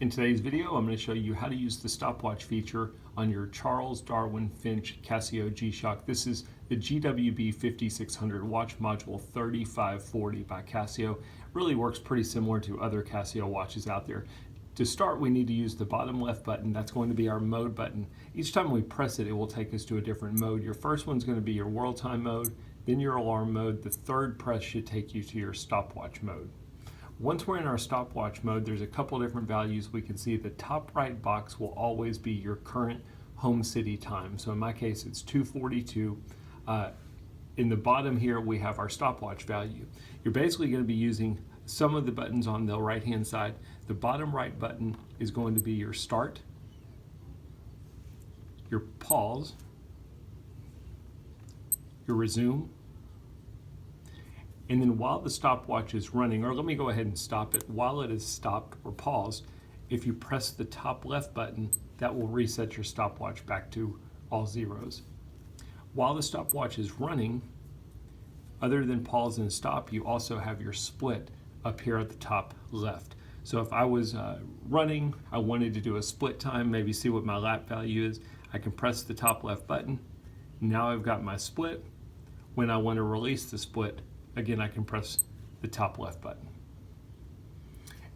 In today's video, I'm going to show you how to use the stopwatch feature on your Charles Darwin Finch Casio G-Shock. This is the GWB-5600 watch module 3540 by Casio. It really works pretty similar to other Casio watches out there. To start, we need to use the bottom left button. That's going to be our mode button. Each time we press it, it will take us to a different mode. Your first one's going to be your world time mode, then your alarm mode. The third press should take you to your stopwatch mode. Once we're in our stopwatch mode, there's a couple different values we can see. The top right box will always be your current home city time. So in my case, it's 2:42. In the bottom here, we have our stopwatch value. You're basically going to be using some of the buttons on the right-hand side. The bottom right button is going to be your start, your pause, your resume, and then while the stopwatch is running, or let me go ahead and stop it, while it is stopped or paused, if you press the top left button, that will reset your stopwatch back to all zeros. While the stopwatch is running, other than pause and stop, you also have your split up here at the top left. So if I was running, I wanted to do a split time, maybe see what my lap value is, I can press the top left button. Now I've got my split. When I want to release the split, again, I can press the top left button.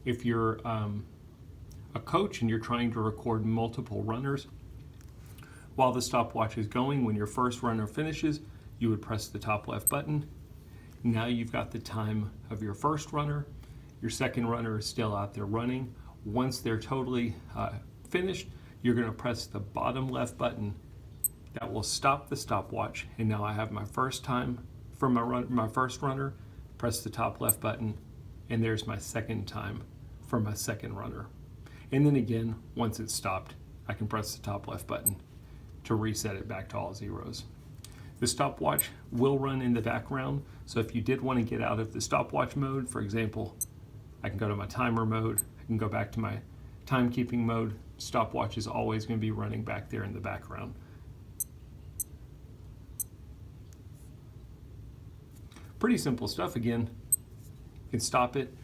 If you're a coach and you're trying to record multiple runners, while the stopwatch is going, when your first runner finishes, you would press the top left button. Now you've got the time of your first runner. Your second runner is still out there running. Once they're totally finished, you're going to press the bottom left button. That will stop the stopwatch, and now I have my first time for my first runner. Press the top left button, and there's my second time for my second runner. And then again, once it's stopped, I can press the top left button to reset it back to all zeros. The stopwatch will run in the background, so if you did want to get out of the stopwatch mode, for example, I can go to my timer mode, I can go back to my timekeeping mode. Stopwatch is always going to be running back there in the background. Pretty simple stuff. Again, you can stop it,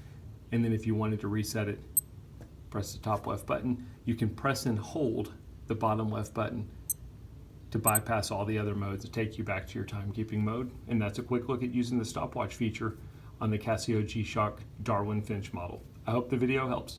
and then if you wanted to reset it, press the top left button. You can press and hold the bottom left button to bypass all the other modes and take you back to your timekeeping mode. And that's a quick look at using the stopwatch feature on the Casio G-Shock Darwin Finch model. I hope the video helps.